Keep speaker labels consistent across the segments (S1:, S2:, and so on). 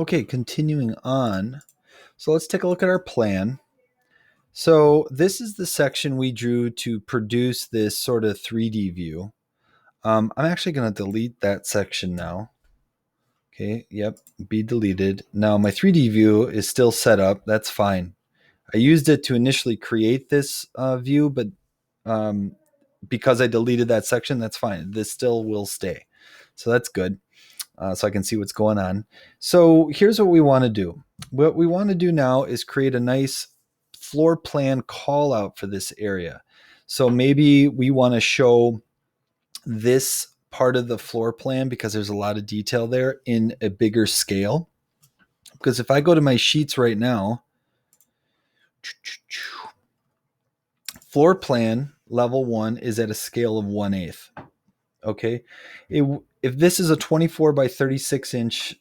S1: Okay, continuing on. So let's take a look at our plan. So this is the section we drew to produce this sort of 3D view. I'm actually going to delete that section now. Okay, yep, be deleted. Now my 3D view is still set up. That's fine. I used it to initially create this view, but um, because I deleted that section, that's fine. This still will stay. So that's good. So I can see what's going on. So here's what we want to do. What we want to do now is create a nice floor plan call out for this area. So maybe we want to show this part of the floor plan because there's a lot of detail there in a bigger scale. Because if I go to my sheets right now, floor plan level 1 is at a scale of 1/8. Okay. If this is a 24 by 36 inch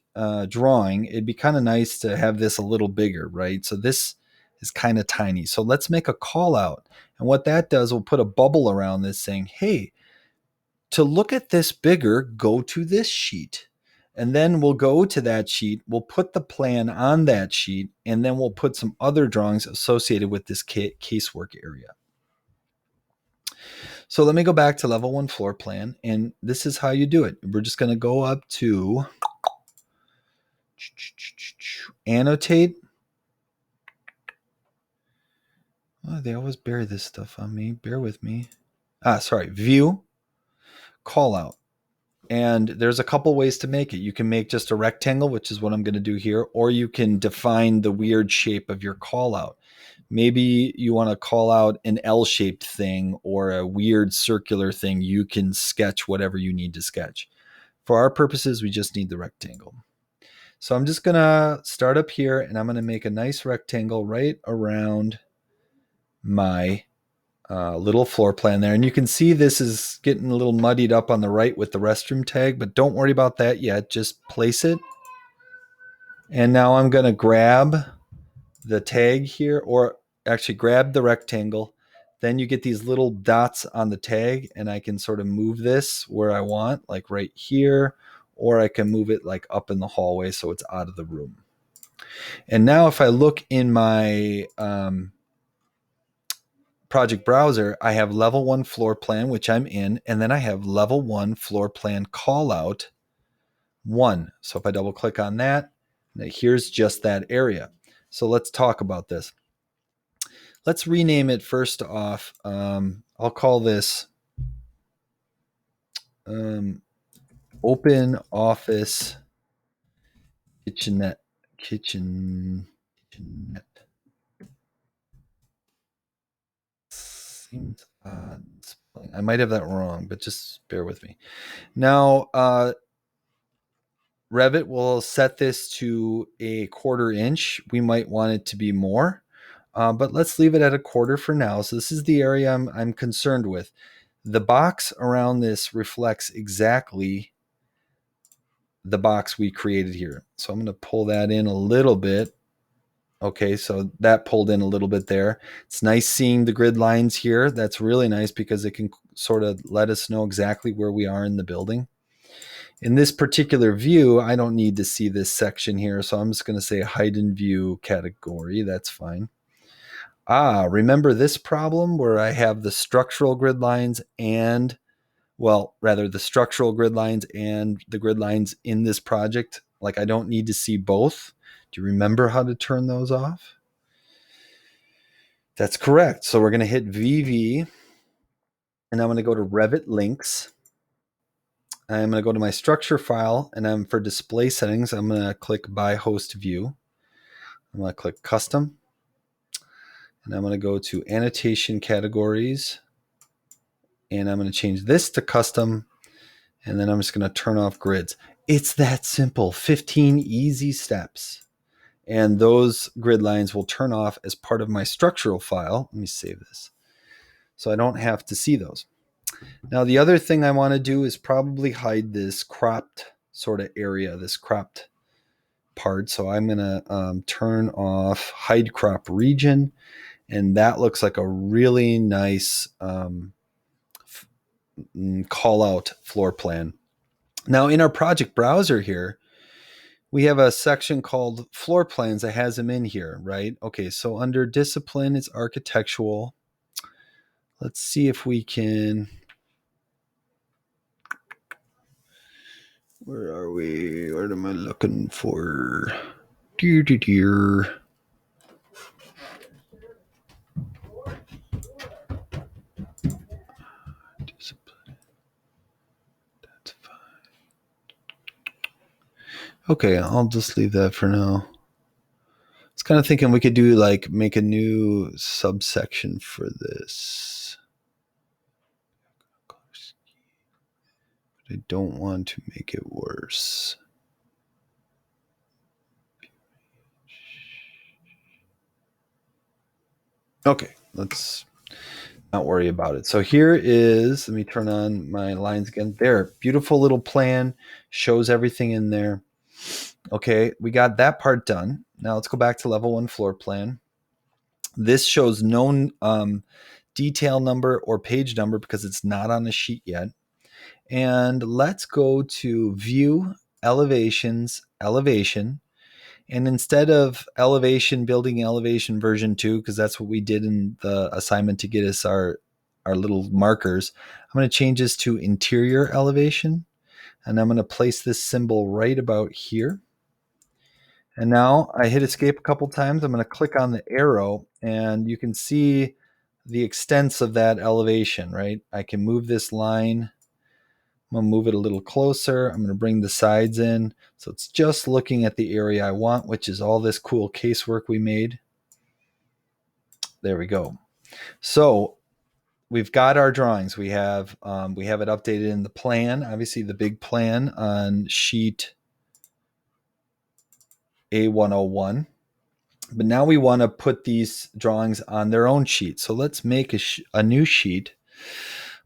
S1: drawing, it'd be kind of nice to have this a little bigger, right? So this is kind of tiny. So let's make a call out. And what that does, we'll put a bubble around this saying, hey, to look at this bigger, go to this sheet. And then we'll go to that sheet, we'll put the plan on that sheet, and then we'll put some other drawings associated with this casework area. So let me go back to level 1 floor plan, and this is how you do it. We're just going to go up to annotate. Oh, they always bury this stuff on me. Bear with me. View, call out. And there's a couple ways to make it. You can make just a rectangle, which is what I'm going to do here, or you can define the weird shape of your call out. Maybe you want to call out an L-shaped thing or a weird circular thing. You can sketch whatever you need to sketch. For our purposes, we just need the rectangle. So I'm just going to start up here, and I'm going to make a nice rectangle right around my little floor plan there. And you can see this is getting a little muddied up on the right with the restroom tag, but don't worry about that yet. Just place it. And now I'm going to grab the tag here, or actually grab the rectangle. Then you get these little dots on the tag, and I can sort of move this where I want, like right here, or I can move it like up in the hallway so it's out of the room. And now if I look in my project browser, I have level 1 floor plan, which I'm in, and then I have level 1 floor plan call out 1. So if I double click on that, here's just that area. So let's talk about this. Let's rename it first off. I'll call this Open Office Kitchenette. Kitchenette. Seems odd. I might have that wrong, but just bear with me. Now, Revit will set this to a 1/4 inch. We might want it to be more, but let's leave it at a 1/4 for now. So this is the area I'm concerned with. The box around this reflects exactly the box we created here. So I'm going to pull that in a little bit. Okay, so that pulled in a little bit there. It's nice seeing the grid lines here. That's really nice because it can sort of let us know exactly where we are in the building. In this particular view, I don't need to see this section here, so I'm just going to say hide in view category. That's fine. Remember this problem where I have the structural grid lines and, well, rather the structural grid lines and the grid lines in this project? Like I don't need to see both. Do you remember how to turn those off? That's correct. So we're going to hit VV, and I'm going to go to Revit links. I'm going to go to my structure file, and for display settings, I'm going to click by host view. I'm going to click custom, and I'm going to go to annotation categories, and I'm going to change this to custom, and then I'm just going to turn off grids. It's that simple. 15 easy steps. And those grid lines will turn off as part of my structural file. Let me save this so I don't have to see those. Now, the other thing I want to do is probably hide this cropped sort of area, this cropped part. So I'm going to turn off hide crop region. And that looks like a really nice call out floor plan. Now, in our project browser here, we have a section called floor plans that has them in here, right? Okay, so under discipline, it's architectural. Let's see if we can. Where are we? What am I looking for? Dear, dear, dear. Discipline. That's fine. Okay, I'll just leave that for now. I was kind of thinking we could do like make a new subsection for this. But I don't want to make it worse. Okay, let's not worry about it. So here is, let me turn on my lines again. There, beautiful little plan, shows everything in there. Okay, we got that part done. Now let's go back to level 1 floor plan. This shows no detail number or page number because it's not on the sheet yet. And let's go to view, elevations, elevation. And instead of elevation, building elevation version 2, because that's what we did in the assignment to get us our little markers, I'm going to change this to interior elevation. And I'm going to place this symbol right about here. And now I hit escape a couple times. I'm going to click on the arrow and you can see the extents of that elevation, right? I can move this line. I'm going to move it a little closer. I'm going to bring the sides in. So it's just looking at the area I want, which is all this cool casework we made. There we go. So we've got our drawings. We have it updated in the plan, obviously the big plan on sheet A101. But now we want to put these drawings on their own sheet. So let's make a new sheet.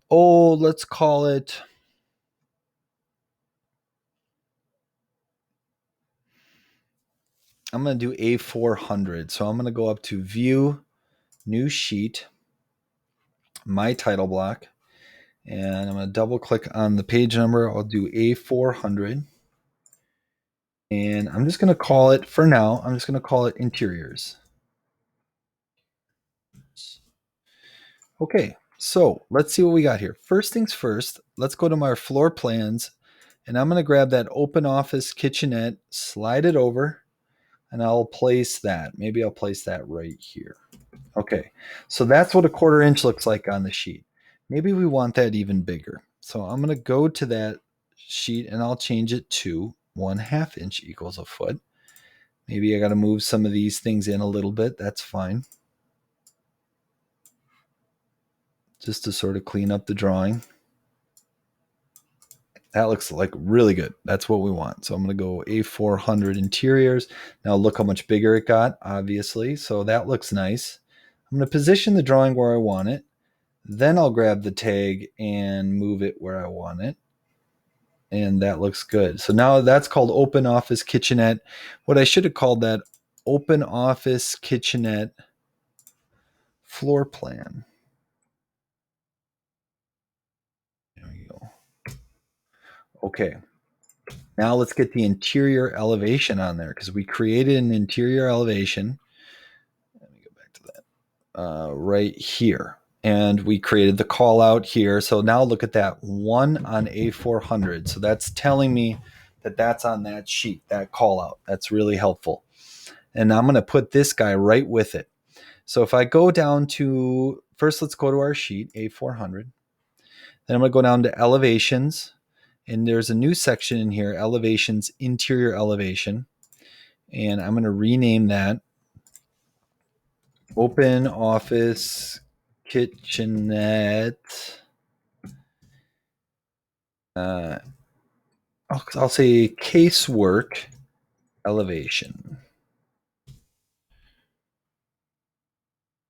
S1: Oh, let's call it. I'm going to do A400. So I'm going to go up to View, New Sheet, My Title Block, and I'm going to double click on the page number. I'll do A400. And I'm just going to call it, for now, I'm just going to call it Interiors. Okay, so let's see what we got here. First things first, let's go to my floor plans, and I'm going to grab that open office kitchenette, slide it over, and I'll place that. Maybe I'll place that right here. Okay, so that's what a 1/4 inch looks like on the sheet. Maybe we want that even bigger. So I'm going to go to that sheet and I'll change it to 1/2 inch equals a foot. Maybe I got to move some of these things in a little bit. That's fine. Just to sort of clean up the drawing. That looks like really good. That's what we want. So I'm going to go A400 interiors. Now look how much bigger it got, obviously. So that looks nice. I'm going to position the drawing where I want it. Then I'll grab the tag and move it where I want it. And that looks good. So now that's called Open Office Kitchenette. What I should have called that, Open Office Kitchenette Floor Plan. There we go. Okay. Now let's get the interior elevation on there because we created an interior elevation. Let me go back to that right here. And we created the call out here. So now look at that 1 on A400. So that's telling me that that's on that sheet, that call out. That's really helpful. And I'm going to put this guy right with it. So if I go down to, first let's go to our sheet, A400. Then I'm going to go down to elevations. And there's a new section in here, elevations, interior elevation. And I'm going to rename that Open Office Kitchenette. I'll say Casework Elevation.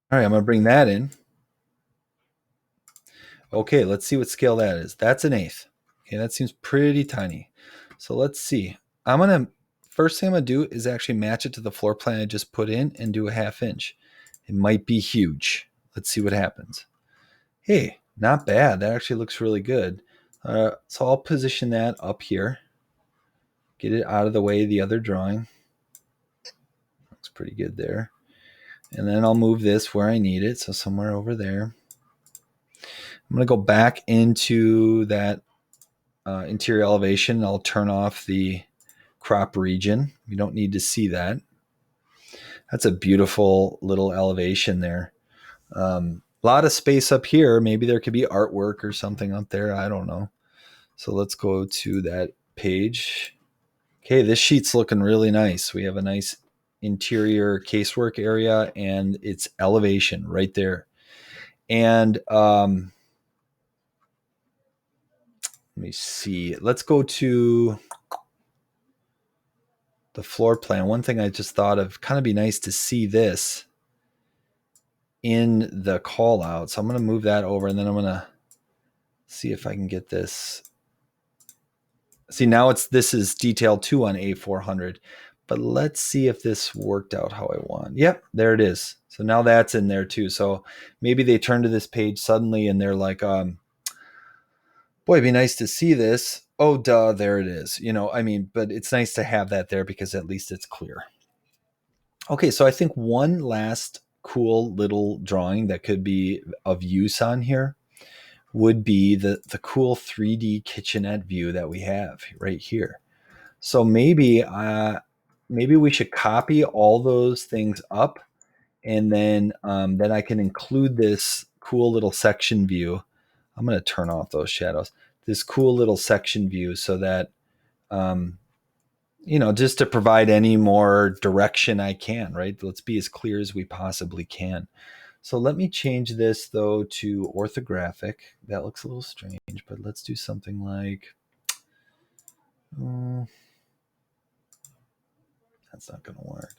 S1: All right, I'm going to bring that in. Okay, let's see what scale that is. That's 1/8. Okay, that seems pretty tiny. So let's see. First thing I'm going to do is actually match it to the floor plan I just put in and do a 1/2 inch. It might be huge. Let's see what happens. Hey, not bad. That actually looks really good. So I'll position that up here. Get it out of the way of the other drawing. Looks pretty good there. And then I'll move this where I need it, so somewhere over there. I'm going to go back into that interior elevation. I'll turn off the crop region. We don't need to see that. That's a beautiful little elevation there. A lot of space up here. Maybe there could be artwork or something up there. I don't know. So let's go to that page. Okay, this sheet's looking really nice. We have a nice interior casework area and its elevation right there. And let me see. Let's go to the floor plan. One thing I just thought of, kind of be nice to see this in the call out. So I'm going to move that over, and then I'm going to see if I can get this. See, now this is detail 2 on A400, but let's see if this worked out how I want. Yep, there it is. So now that's in there too. So maybe they turn to this page suddenly and they're like, boy, it'd be nice to see this. Oh, duh, there it is. But it's nice to have that there because at least it's clear. Okay, so I think one last cool little drawing that could be of use on here would be the cool 3D kitchenette view that we have right here. So maybe we should copy all those things up, and then I can include this cool little section view. I'm going to turn off those shadows. This cool little section view so that just to provide any more direction I can, right? Let's be as clear as we possibly can. So let me change this, though, to orthographic. That looks a little strange, but let's do something like... that's not going to work.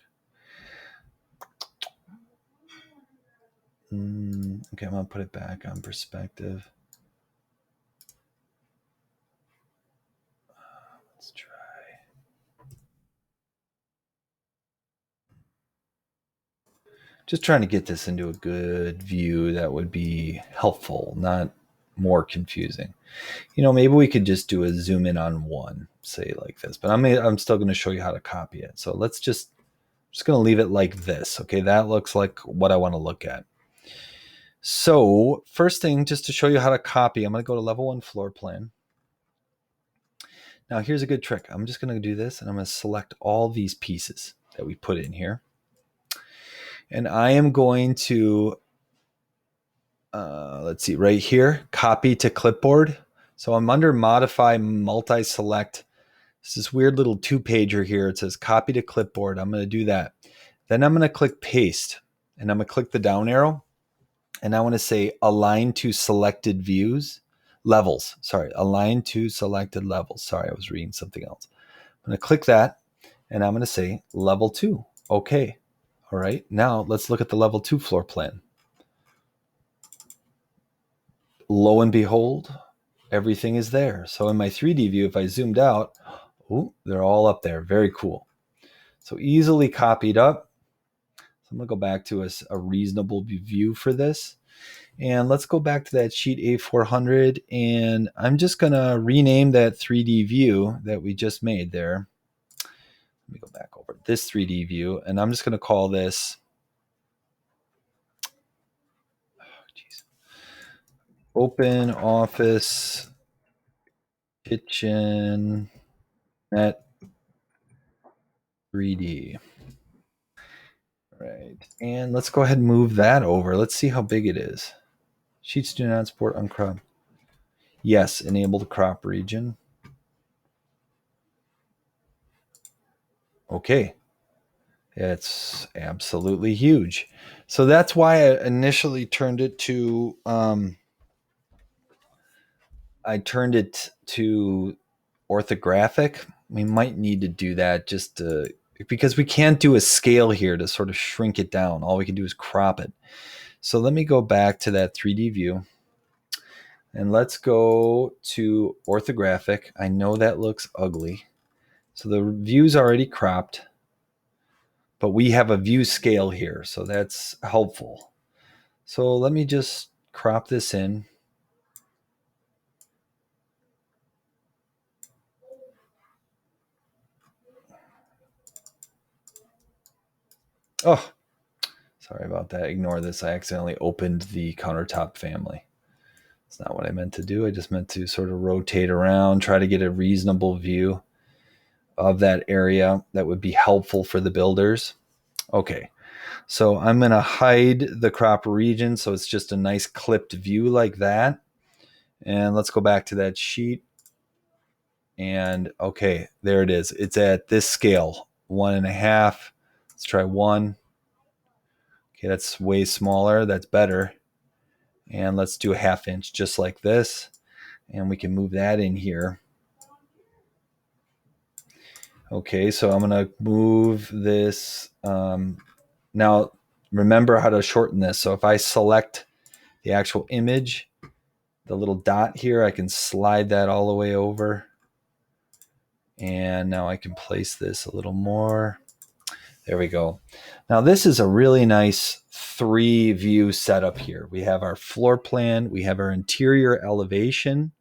S1: Okay, I'm going to put it back on perspective. Let's try. Just trying to get this into a good view that would be helpful, not more confusing. Maybe we could just do a zoom in on one, say like this, but I'm still going to show you how to copy it. So let's just going to leave it like this. Okay, that looks like what I want to look at. So first thing, just to show you how to copy, I'm going to go to level 1 floor plan. Now here's a good trick. I'm just going to do this, and I'm going to select all these pieces that we put in here. And I am going to, let's see, right here, copy to clipboard. So I'm under modify multi-select. It's this weird little 2-pager here. It says copy to clipboard. I'm going to do that. Then I'm going to click paste, and I'm going to click the down arrow. And I want to say align to selected levels. Sorry, align to selected levels. Sorry, I was reading something else. I'm going to click that, and I'm going to say level 2. Okay. All right. Now let's look at the level 2 floor plan. Lo and behold, everything is there. So in my 3D view, if I zoomed out, they're all up there. Very cool. So easily copied up. So I'm going to go back to a reasonable view for this. And let's go back to that sheet A400, and I'm just going to rename that 3D view that we just made there. Let me go back over this 3D view, and I'm just going to call this Open Office Kitchen Net 3D. Right. And let's go ahead and move that over. Let's see how big it is. Sheets do not support uncrop. Yes, enable the crop region. Okay. It's absolutely huge. So that's why I initially turned it to orthographic. We might need to do that because we can't do a scale here to sort of shrink it down. All we can do is crop it. So let me go back to that 3D view, and let's go to orthographic. I know that looks ugly. So the view's already cropped, but we have a view scale here, so that's helpful. So let me just crop this in. Oh, sorry about that. Ignore this. I accidentally opened the countertop family. It's not what I meant to do. I just meant to sort of rotate around, try to get a reasonable view of that area that would be helpful for the builders. Okay, so I'm going to hide the crop region so it's just a nice clipped view like that. And let's go back to that sheet. And okay, there it is. It's at this scale, 1.5. Let's try 1. Okay, that's way smaller. That's better. And let's do a 1/2 inch just like this. And we can move that in here. Okay, so I'm going to move this. Now, remember how to shorten this. So if I select the actual image, the little dot here, I can slide that all the way over. And now I can place this a little more. There we go. Now this is a really nice 3-view setup here. We have our floor plan, we have our interior elevation,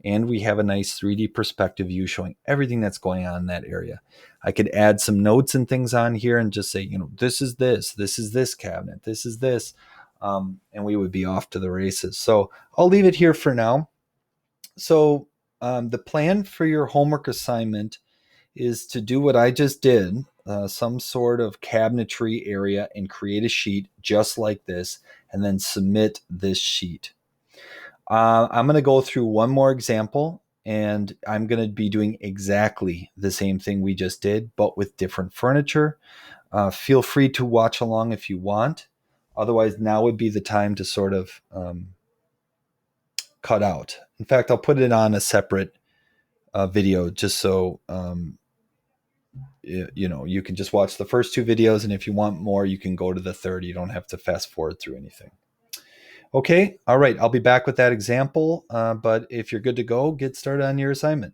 S1: and we have a nice 3D perspective view showing everything that's going on in that area. I could add some notes and things on here and just say, this is this cabinet, this is this, and we would be off to the races. So I'll leave it here for now. So the plan for your homework assignment is to do what I just did, some sort of cabinetry area, and create a sheet just like this, and then submit this sheet. I'm going to go through one more example, and I'm going to be doing exactly the same thing we just did, but with different furniture. Feel free to watch along if you want. Otherwise, now would be the time to sort of cut out. In fact, I'll put it on a separate video just so you can just watch the first 2 videos, and if you want more, you can go to the third. You don't have to fast forward through anything. Okay, all right, I'll be back with that example, but if you're good to go, get started on your assignment.